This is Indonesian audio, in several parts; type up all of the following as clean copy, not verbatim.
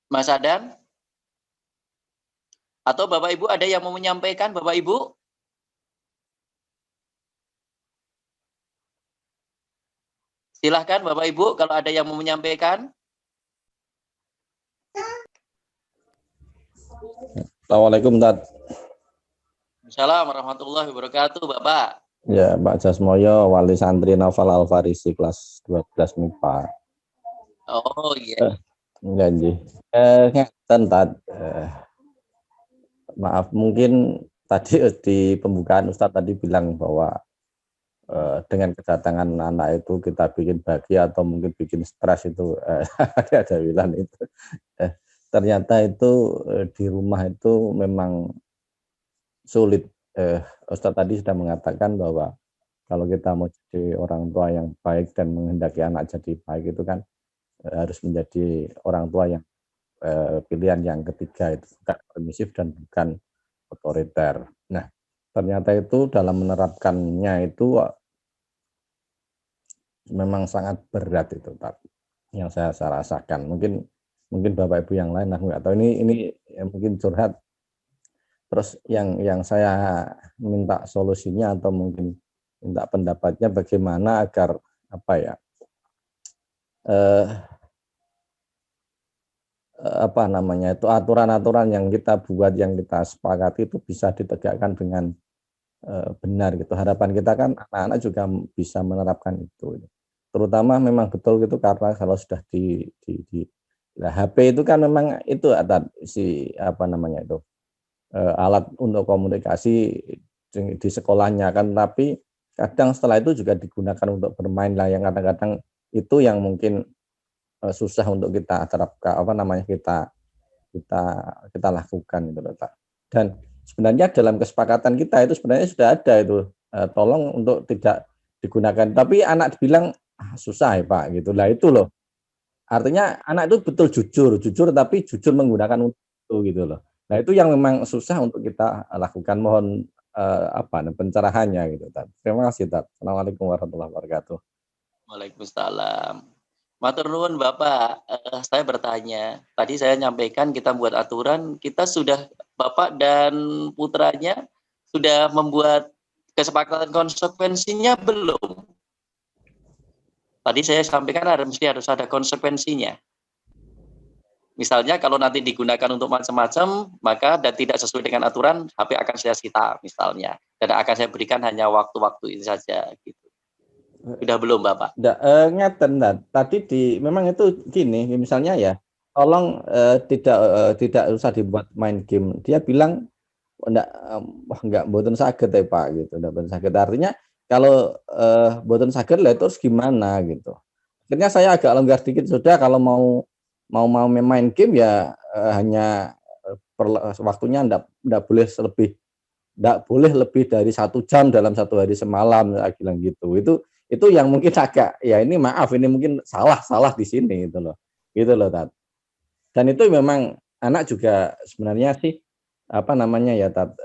Mas Adam? Atau Bapak Ibu ada yang mau menyampaikan, Bapak Ibu? Silahkan Bapak Ibu kalau ada yang mau menyampaikan. Assalamualaikum, Tat. Assalamualaikum warahmatullahi wabarakatuh, Bapak. Ya, Pak Jasmoyo, wali santri Naufal Al-Farisi kelas 12 MIPA. Oh iya. Janji. Ngeten, Tat. Maaf, mungkin tadi di pembukaan Ustadz tadi bilang bahwa dengan kedatangan anak itu kita bikin bahagia atau mungkin bikin stres itu ada bilang itu. Ternyata itu di rumah itu memang sulit. Ustadz tadi sudah mengatakan bahwa kalau kita mau jadi orang tua yang baik dan menghendaki anak jadi baik itu kan harus menjadi orang tua yang pilihan yang ketiga, itu bukan permisif dan bukan otoriter. Nah, ternyata itu dalam menerapkannya itu memang sangat berat itu, Pak, yang saya rasakan. Mungkin Bapak Ibu yang lain aku nggak tahu, ini ya mungkin curhat. Terus yang saya minta solusinya atau mungkin minta pendapatnya bagaimana agar apa ya apa namanya itu aturan-aturan yang kita buat, yang kita sepakati itu bisa ditegakkan dengan benar gitu. Harapan kita kan anak-anak juga bisa menerapkan itu. Terutama memang betul gitu, karena kalau sudah di nah, HP itu kan memang itu ada si apa namanya itu alat untuk komunikasi di sekolahnya kan, tapi kadang setelah itu juga digunakan untuk bermain lah, yang kadang-kadang itu yang mungkin susah untuk kita terapkan, apa namanya kita kita kita lakukan gitu loh, Pak. Dan sebenarnya dalam kesepakatan kita itu sebenarnya sudah ada itu tolong untuk tidak digunakan, tapi anak bilang susah ya Pak gitu lah, itu loh artinya anak itu betul jujur tapi jujur menggunakan itu gitu loh. Nah itu yang memang susah untuk kita lakukan. Mohon apa pencerahannya gitu, Tat. Terima kasih, Tat. Assalamualaikum warahmatullahi wabarakatuh. Waalaikumsalam. Matur nuwun Bapak, saya bertanya, tadi saya nyampaikan kita buat aturan, kita sudah, Bapak dan putranya sudah membuat kesepakatan konsekuensinya belum? Tadi saya sampaikan mesti harus ada konsekuensinya. Misalnya kalau nanti digunakan untuk macam-macam, maka dan tidak sesuai dengan aturan, HP akan saya sita misalnya, dan akan saya berikan hanya waktu-waktu ini saja gitu. Sudah belum Bapak? Ngeten, tadi memang itu gini, misalnya ya, tolong tidak usah dibuat main game. Dia bilang enggak mboten saged ya Pak gitu, enggak mboten saged. Artinya kalau mboten saged lah terus gimana gitu. Akhirnya saya agak longgar dikit, sudah kalau mau main game ya hanya waktunya enggak boleh lebih dari 1 jam dalam 1 hari semalam, saya bilang gitu. Itu yang mungkin agak ya, ini maaf, ini mungkin salah di sini gitu loh Tat. Dan itu memang anak juga sebenarnya sih apa namanya ya Tat,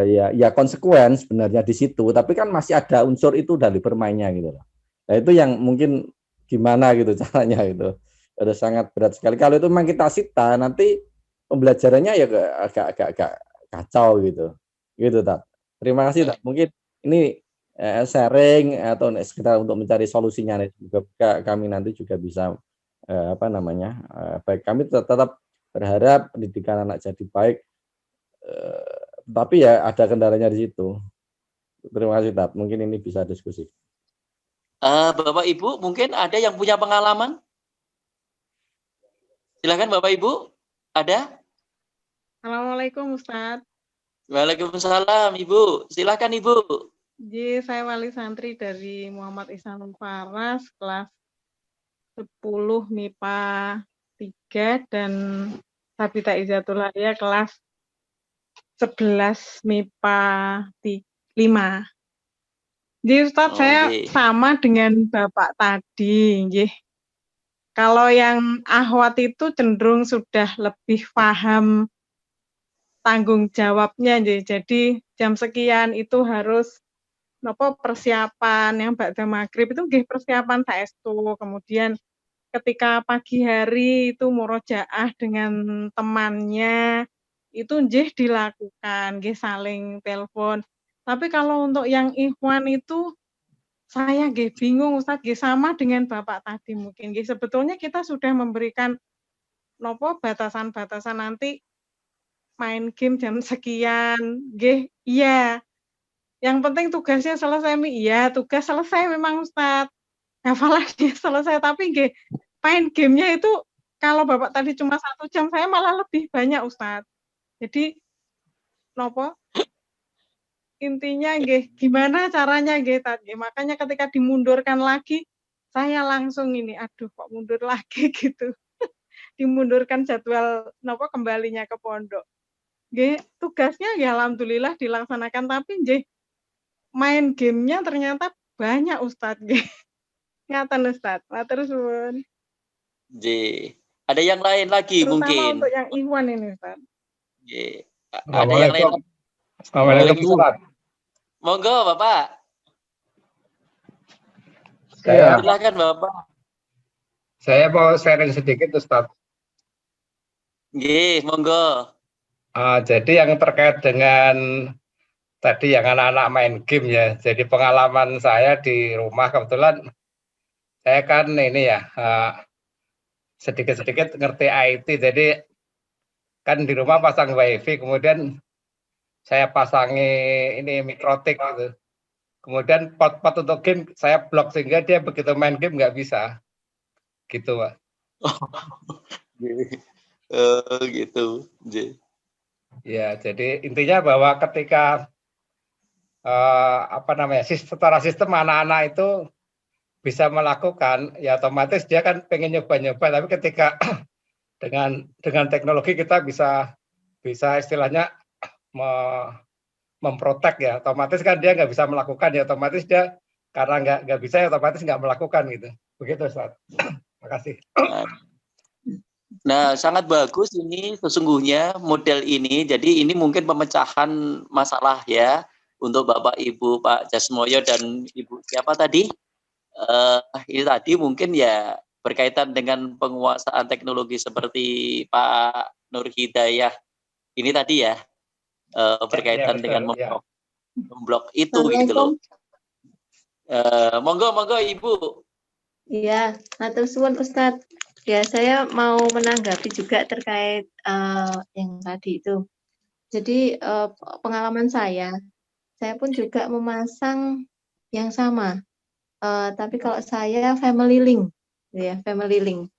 ya konsekuen sebenarnya di situ, tapi kan masih ada unsur itu dari bermainnya gitu loh. Nah itu yang mungkin gimana gitu caranya itu. Udah sangat berat sekali. Kalau itu memang kita sita, nanti pembelajarannya ya agak kacau gitu. Gitu, Tat. Terima kasih, Tat. Mungkin ini sharing atau sekitar untuk mencari solusinya, juga kami nanti juga bisa apa namanya? Baik, kami tetap berharap pendidikan anak jadi baik, tapi ya ada kendalanya di situ. Terima kasih, Tat. Mungkin ini bisa diskusi. Bapak Ibu mungkin ada yang punya pengalaman? Silakan Bapak Ibu, ada? Assalamualaikum Ustadz. Waalaikumsalam Ibu, silakan Ibu. Jadi saya wali santri dari Muhammad Ihsanul Faras kelas 10 MIPA 3 dan Sabita Izzatul Haya kelas 11 MIPA 5. Jadi Ustadz saya sama dengan Bapak tadi, nggih. Kalau yang akhwat itu cenderung sudah lebih paham tanggung jawabnya, jadi jam sekian itu harus persiapan yang ba'da maghrib itu nggih persiapan saestu, kemudian ketika pagi hari itu murojaah dengan temannya, itu nggih dilakukan, nggih saling telepon. Tapi kalau untuk yang ikhwan itu, saya nggih bingung Ustadz, nggih sama dengan Bapak tadi mungkin, nggih sebetulnya kita sudah memberikan nopo batasan-batasan nanti main game jam sekian, nggih iya. Yang penting tugasnya selesai, iya tugas selesai memang Ustadz. Hafalannya selesai, tapi nggih, main game-nya itu kalau Bapak tadi cuma 1 jam, saya malah lebih banyak, Ustadz. Jadi, nopo, intinya nggih, gimana caranya nggih, Tat, nggih. Makanya ketika dimundurkan lagi, saya langsung ini, aduh kok mundur lagi gitu. Dimundurkan jadwal nopo kembalinya ke pondok. Nggih, tugasnya ya alhamdulillah dilaksanakan, tapi nggih, main game-nya ternyata banyak, Ustadz, nggih. Ngaten Ustadz, matur suwun. J. Ada yang lain lagi Terutama mungkin? untuk yang ikhwan ini, Ustaz. J. Ada yang lain lagi? Assalamualaikum. Monggo, Bapak. Saya, Silakan, Bapak. saya mau sharing sedikit, Ustaz. Nggih, monggo. Jadi yang terkait dengan tadi yang anak-anak main game ya. Jadi pengalaman saya di rumah kebetulan saya kan ini ya sedikit-sedikit ngerti IT. Jadi kan di rumah pasang WiFi, kemudian saya pasangi ini mikrotik gitu. Kemudian pot-pot untuk game saya blok sehingga dia begitu main game nggak bisa. Gitu, Pak. Gitu. J. Ya, jadi intinya bahwa ketika secara sistem anak-anak itu bisa melakukan, ya otomatis dia kan pengen nyoba-nyoba, tapi ketika dengan teknologi kita bisa istilahnya memprotek ya, otomatis kan dia nggak bisa melakukan, ya otomatis dia karena nggak bisa, ya otomatis nggak melakukan gitu. Begitu, Ustaz. Terima kasih. Nah, sangat bagus ini sesungguhnya model ini. Jadi ini mungkin pemecahan masalah ya untuk Bapak Ibu Pak Jasmoyo dan Ibu siapa tadi? Ini tadi mungkin ya berkaitan dengan penguasaan teknologi seperti Pak Nur Hidayah. Ini tadi ya berkaitan dengan memblok itu gitu loh. Monggo Ibu. Iya, matur suwun Ustadz. Ya, saya mau menanggapi juga terkait yang tadi itu. Jadi pengalaman saya pun juga memasang yang sama. Tapi kalau saya family link, ya family link.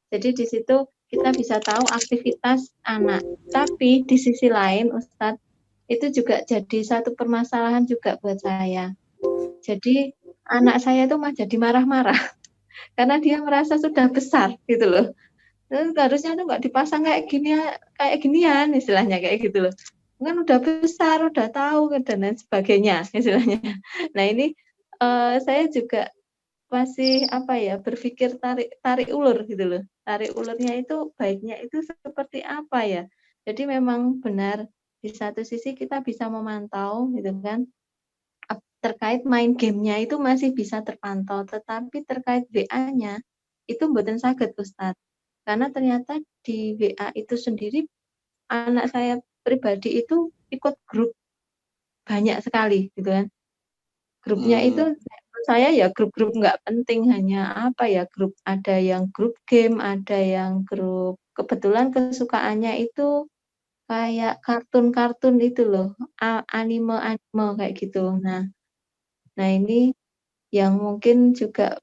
Jadi di situ kita bisa tahu aktivitas anak. Tapi di sisi lain, Ustadz, itu juga jadi satu permasalahan juga buat saya. Jadi anak saya itu jadi marah-marah. Karena dia merasa sudah besar gitu loh. Dan harusnya tuh nggak dipasang kayak ginian istilahnya kayak gitu loh. Kan udah besar, udah tahu dan lain sebagainya istilahnya. Nah ini saya juga masih berpikir tarik ulur gitu loh. Tarik ulurnya itu baiknya itu seperti apa ya. Jadi memang benar di satu sisi kita bisa memantau gitu kan. Terkait main gamenya itu masih bisa terpantau, tetapi terkait WA-nya itu mboten saged Ustadz. Karena ternyata di WA itu sendiri anak saya pribadi itu ikut grup banyak sekali gitu kan. Grupnya itu saya ya grup-grup nggak penting, hanya grup, ada yang grup game, ada yang grup kebetulan kesukaannya itu kayak kartun-kartun itu loh, anime kayak gitu. Nah ini yang mungkin juga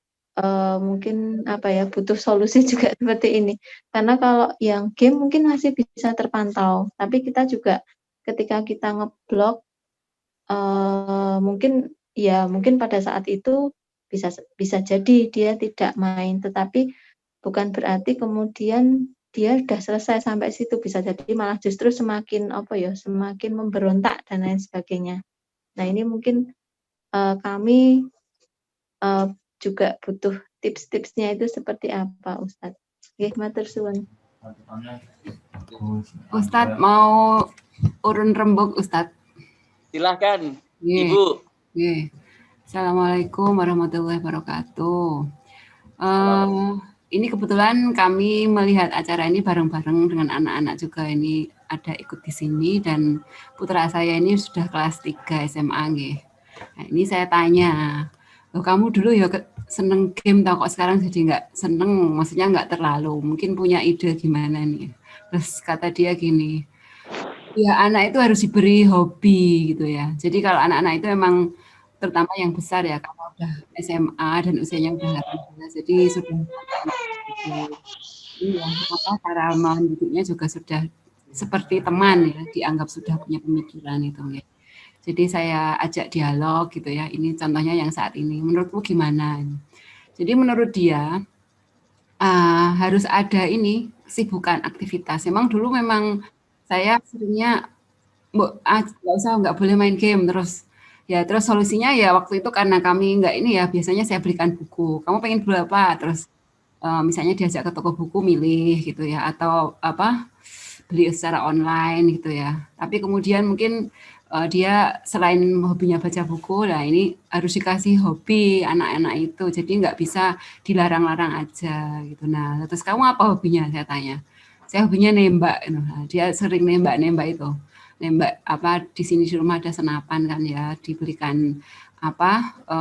butuh solusi juga seperti ini. Karena kalau yang game mungkin masih bisa terpantau, tapi kita juga ketika kita ngeblok mungkin pada saat itu bisa jadi dia tidak main, tetapi bukan berarti kemudian dia sudah selesai sampai situ, bisa jadi malah justru semakin semakin memberontak dan lain sebagainya. Nah ini mungkin kami juga butuh tips-tipsnya itu seperti apa, Ustadz? Nggih, matur suwun. Ustadz mau urun rembuk, Ustadz. Silahkan, Ibu. Assalamualaikum warahmatullahi wabarakatuh. ini kebetulan kami melihat acara ini bareng-bareng dengan anak-anak juga, ini ada ikut di sini, dan putra saya ini sudah kelas 3 SMA nggih. Nah, ini saya tanya, loh kamu dulu ya seneng game tau kok sekarang jadi nggak seneng, maksudnya nggak terlalu, mungkin punya ide gimana nih. Terus kata dia gini, ya anak itu harus diberi hobi gitu ya. Jadi kalau anak-anak itu memang terutama yang besar ya, kalau udah SMA dan usianya udah 18, jadi sudah iya, apa cara mendidiknya juga sudah seperti teman ya, dianggap sudah punya pemikiran itu ya. Jadi saya ajak dialog gitu ya. Ini contohnya yang saat ini. Menurutmu gimana? Jadi menurut dia harus ada ini sibukan aktivitas. Memang saya seringnya nggak boleh main game terus. Ya terus solusinya ya waktu itu karena kami nggak ini ya, biasanya saya belikan buku. Kamu pengen berapa? Terus misalnya diajak ke toko buku milih gitu ya, atau apa beli secara online gitu ya. Tapi kemudian mungkin dia selain hobinya baca buku, nah ini harus dikasih hobi anak-anak itu. Jadi nggak bisa dilarang-larang aja gitu. Nah, terus kamu apa hobinya? Saya tanya. Saya hobinya nembak. Nah, dia sering nembak-nembak itu. Nembak apa di sini di rumah ada senapan kan ya, diberikan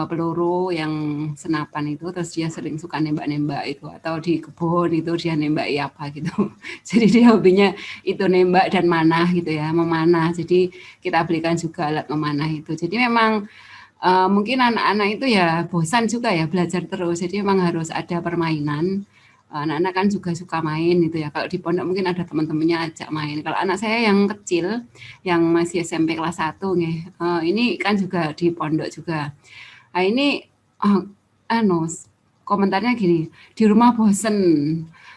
peluru yang senapan itu, terus dia sering suka nembak-nembak itu, atau di kebun itu dia nembaki apa gitu. Jadi dia hobinya itu nembak dan manah gitu ya, memanah. Jadi kita berikan juga alat memanah itu. Jadi memang mungkin anak-anak itu ya bosan juga ya belajar terus. Jadi memang harus ada permainan. Anak-anak kan juga suka main gitu ya. Kalau di pondok mungkin ada teman-temannya ajak main. Kalau anak saya yang kecil, yang masih SMP kelas 1 nih, ini kan juga di pondok juga. Nah ini komentarnya gini, di rumah bosen,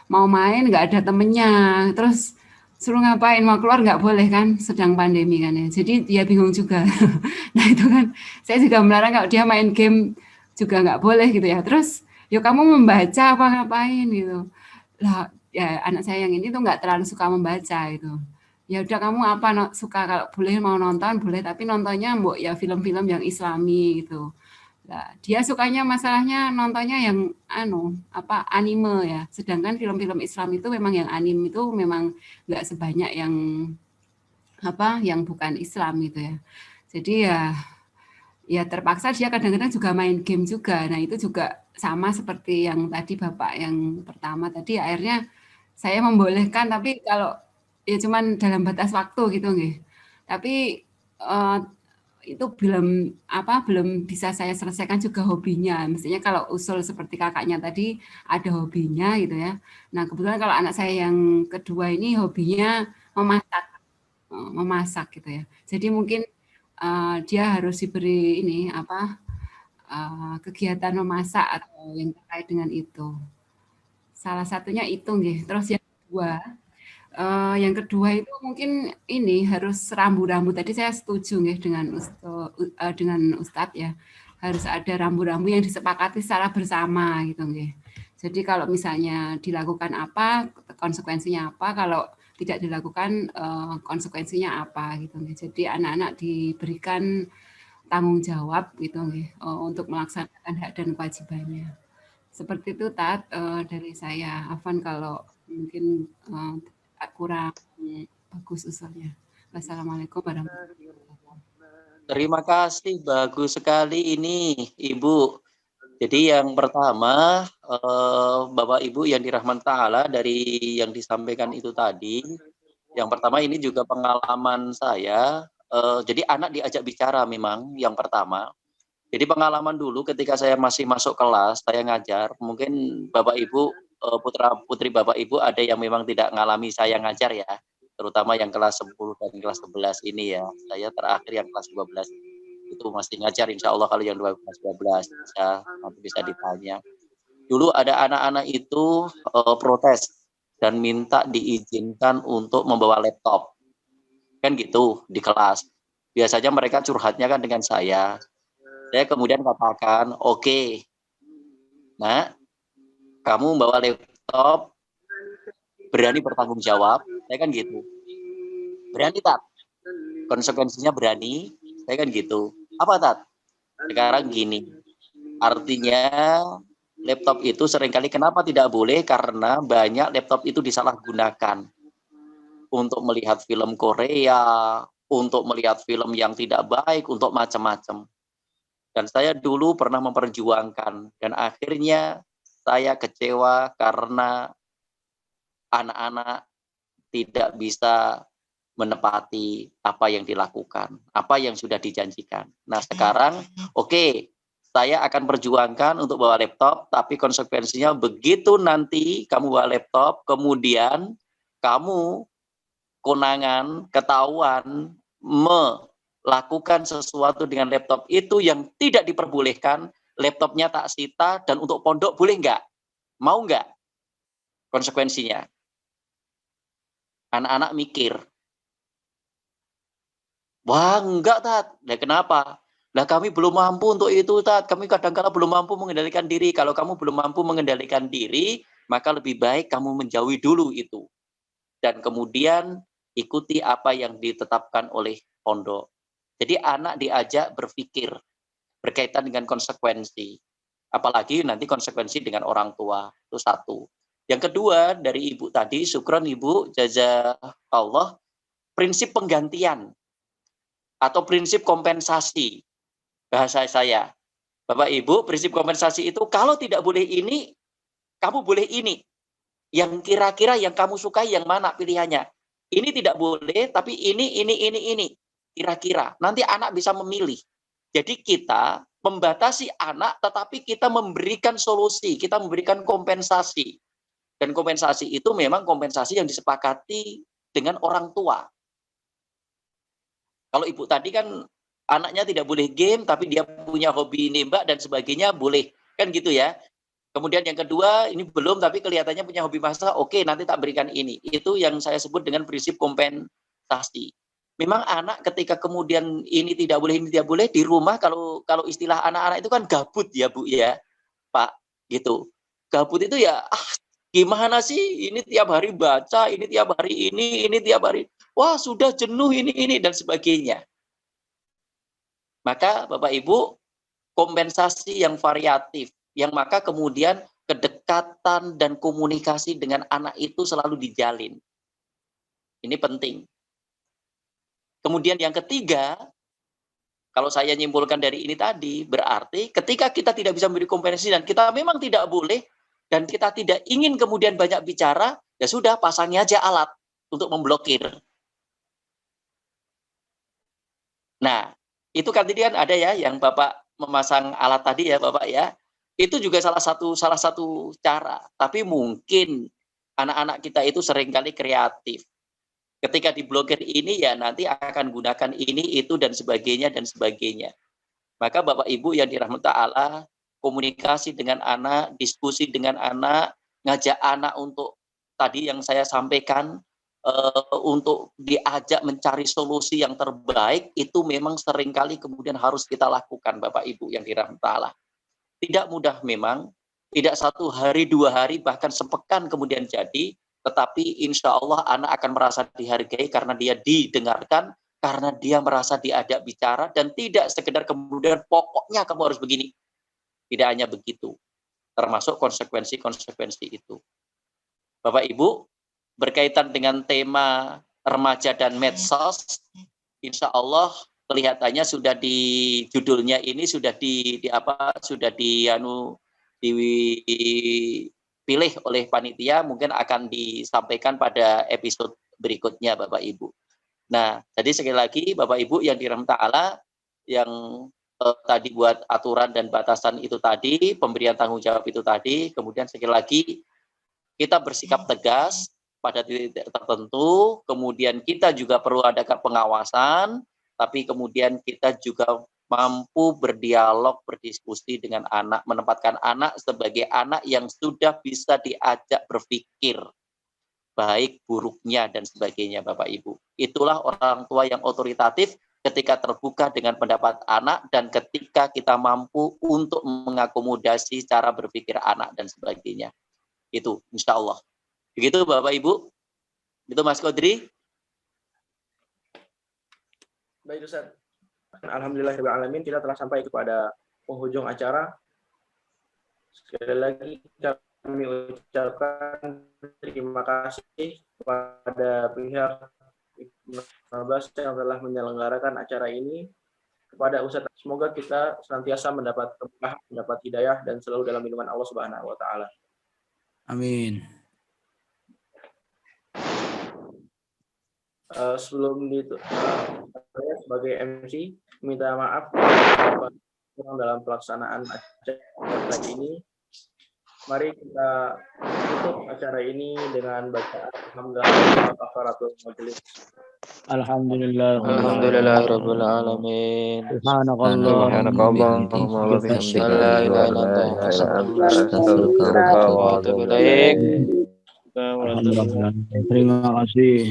mau main nggak ada temennya, terus suruh ngapain, mau keluar nggak boleh kan, sedang pandemi kan ya. Jadi dia bingung juga. Nah itu kan, saya juga melarang kalau dia main game juga nggak boleh gitu ya. Terus yuk kamu membaca apa ngapain gitu. Lah ya anak saya yang ini tuh nggak terlalu suka membaca itu. Ya udah kamu apa suka, kalau boleh mau nonton boleh, tapi nontonnya mbok ya film-film yang Islami gitu. Nah, dia sukanya masalahnya nontonnya yang anime ya. Sedangkan film-film Islam itu memang yang anime itu memang nggak sebanyak yang bukan Islam gitu ya. Jadi ya terpaksa dia kadang-kadang juga main game juga. Nah, itu juga sama seperti yang tadi Bapak yang pertama tadi, akhirnya saya membolehkan, tapi kalau ya cuman dalam batas waktu gitu nggih. Tapi itu belum bisa saya selesaikan juga hobinya. Mestinya kalau usul seperti kakaknya tadi ada hobinya gitu ya. Nah, kebetulan kalau anak saya yang kedua ini hobinya memasak gitu ya. Jadi mungkin dia harus diberi ini kegiatan memasak atau yang terkait dengan itu. Salah satunya itu nggih. Terus yang kedua itu mungkin ini harus rambu-rambu. Tadi saya setuju nggih dengan Ustadz ya. Harus ada rambu-rambu yang disepakati secara bersama gitu nggih. Jadi kalau misalnya dilakukan apa, konsekuensinya apa, kalau tidak dilakukan konsekuensinya apa gitu nggih. Jadi anak-anak diberikan tanggung jawab gitu nggih, untuk melaksanakan hak dan kewajibannya. Seperti itu Tat, dari saya. Afwan kalau mungkin kurang bagus usulnya. Wassalamualaikum warahmatullahi wabarakatuh. Terima kasih, bagus sekali ini Ibu. Jadi yang pertama, Bapak Ibu yang dirahmati Allah, dari yang disampaikan itu tadi, yang pertama ini juga pengalaman saya. Jadi anak diajak bicara memang yang pertama. Jadi pengalaman dulu ketika saya masih masuk kelas, saya ngajar, mungkin Bapak Ibu, putra-putri Bapak Ibu ada yang memang tidak mengalami saya ngajar ya, terutama yang kelas 10 dan kelas 11 ini ya. Saya terakhir yang kelas 12 itu masih ngajar, insya Allah kalau yang 12 bisa ditanya. Dulu ada anak-anak itu protes dan minta diizinkan untuk membawa laptop. Kan gitu di kelas. Biasanya mereka curhatnya kan dengan saya. Saya kemudian katakan, oke, nah, kamu membawa laptop, berani bertanggung jawab, saya kan gitu. Berani Tat? Konsekuensinya berani, saya kan gitu. Apa Tat? Sekarang gini, artinya laptop itu seringkali kenapa tidak boleh? Karena banyak laptop itu disalahgunakan untuk melihat film Korea, untuk melihat film yang tidak baik, untuk macam-macam. Dan saya dulu pernah memperjuangkan, dan akhirnya saya kecewa karena anak-anak tidak bisa menepati apa yang dilakukan, apa yang sudah dijanjikan. Nah sekarang, oke, saya akan perjuangkan untuk bawa laptop, tapi konsekuensinya begitu nanti kamu bawa laptop, kemudian kamu konangan, ketahuan, melakukan sesuatu dengan laptop itu yang tidak diperbolehkan, laptopnya tak sita, dan untuk pondok boleh nggak? Mau nggak konsekuensinya? Anak-anak mikir, wah enggak Tat, nah, kenapa? Lah kami belum mampu untuk itu Tat, kami kadang-kala belum mampu mengendalikan diri. Kalau kamu belum mampu mengendalikan diri, maka lebih baik kamu menjauhi dulu itu. Dan kemudian ikuti apa yang ditetapkan oleh pondok. Jadi anak diajak berpikir berkaitan dengan konsekuensi. Apalagi nanti konsekuensi dengan orang tua, itu satu. Yang kedua, dari Ibu tadi, syukron Ibu, jazakallah, prinsip penggantian atau prinsip kompensasi. Bahasa saya, Bapak Ibu, prinsip kompensasi itu kalau tidak boleh ini, kamu boleh ini. Yang kira-kira yang kamu sukai yang mana pilihannya? Ini tidak boleh, tapi ini. Kira-kira. Nanti anak bisa memilih. Jadi kita membatasi anak, tetapi kita memberikan solusi, kita memberikan kompensasi. Dan kompensasi itu memang kompensasi yang disepakati dengan orang tua. Kalau Ibu tadi kan anaknya tidak boleh game, tapi dia punya hobi nembak dan sebagainya, boleh. Kan gitu ya. Kemudian yang kedua, ini belum, tapi kelihatannya punya hobi masak, oke, nanti tak berikan ini. Itu yang saya sebut dengan prinsip kompensasi. Memang anak ketika kemudian ini tidak boleh, di rumah, kalau istilah anak-anak itu kan gabut ya Bu ya, Pak, gitu. Gabut itu ya, gimana sih, ini tiap hari baca, ini tiap hari ini tiap hari, wah sudah jenuh ini, dan sebagainya. Maka Bapak Ibu, kompensasi yang variatif, yang maka kemudian kedekatan dan komunikasi dengan anak itu selalu dijalin. Ini penting. Kemudian yang ketiga, kalau saya nyimpulkan dari ini tadi, berarti ketika kita tidak bisa memberi kompensasi dan kita memang tidak boleh, dan kita tidak ingin kemudian banyak bicara, ya sudah pasangi aja alat untuk memblokir. Nah, itu kan tadi kan ada ya yang Bapak memasang alat tadi ya Bapak ya. Itu juga salah satu cara. Tapi mungkin anak-anak kita itu seringkali kreatif. Ketika diblokir ini ya nanti akan gunakan ini, itu dan sebagainya dan sebagainya. Maka Bapak Ibu yang dirahmati Allah, komunikasi dengan anak, diskusi dengan anak, ngajak anak untuk tadi yang saya sampaikan, untuk diajak mencari solusi yang terbaik, itu memang seringkali kemudian harus kita lakukan Bapak Ibu yang dirahmati Allah. Tidak mudah memang, tidak 1 hari, 2 hari, bahkan sepekan kemudian jadi, tetapi insya Allah anak akan merasa dihargai karena dia didengarkan, karena dia merasa diajak bicara, dan tidak sekedar kemudian pokoknya kamu harus begini. Tidak hanya begitu, termasuk konsekuensi-konsekuensi itu. Bapak Ibu, berkaitan dengan tema remaja dan medsos, insya Allah kelihatannya sudah di judulnya ini sudah dipilih oleh panitia, mungkin akan disampaikan pada episode berikutnya Bapak Ibu. Nah, jadi sekali lagi Bapak Ibu yang dirahmati Allah, yang tadi buat aturan dan batasan itu tadi, pemberian tanggung jawab itu tadi, kemudian sekali lagi kita bersikap tegas pada titik tertentu, kemudian kita juga perlu ada pengawasan, tapi kemudian kita juga mampu berdialog, berdiskusi dengan anak, menempatkan anak sebagai anak yang sudah bisa diajak berpikir, baik buruknya dan sebagainya Bapak Ibu. Itulah orang tua yang otoritatif ketika terbuka dengan pendapat anak dan ketika kita mampu untuk mengakomodasi cara berpikir anak dan sebagainya. Itu insya Allah. Begitu Bapak Ibu. Itu Mas Kodri. Baik Ustaz. Alhamdulillahirrahmanirrahim, kita telah sampai kepada penghujung acara. Sekali lagi kami ucapkan terima kasih kepada pihak 15 yang telah menyelenggarakan acara ini. Kepada Ustadz, semoga kita senantiasa mendapat berkah, mendapat hidayah, dan selalu dalam lindungan Allah Subhanahu wa Ta'ala. Amin. Sebelum itu, saya sebagai MC minta maaf dalam pelaksanaan acara ini. Mari kita tutup acara ini dengan bacaan alhamdulillah kafaratul majelis. Alhamdulillah. Alhamdulillahirabbil alamin. Subhanakallahumma wa bihamdika La ilaha illa anta astaghfiruka wa atubu ilaik. Terima kasih.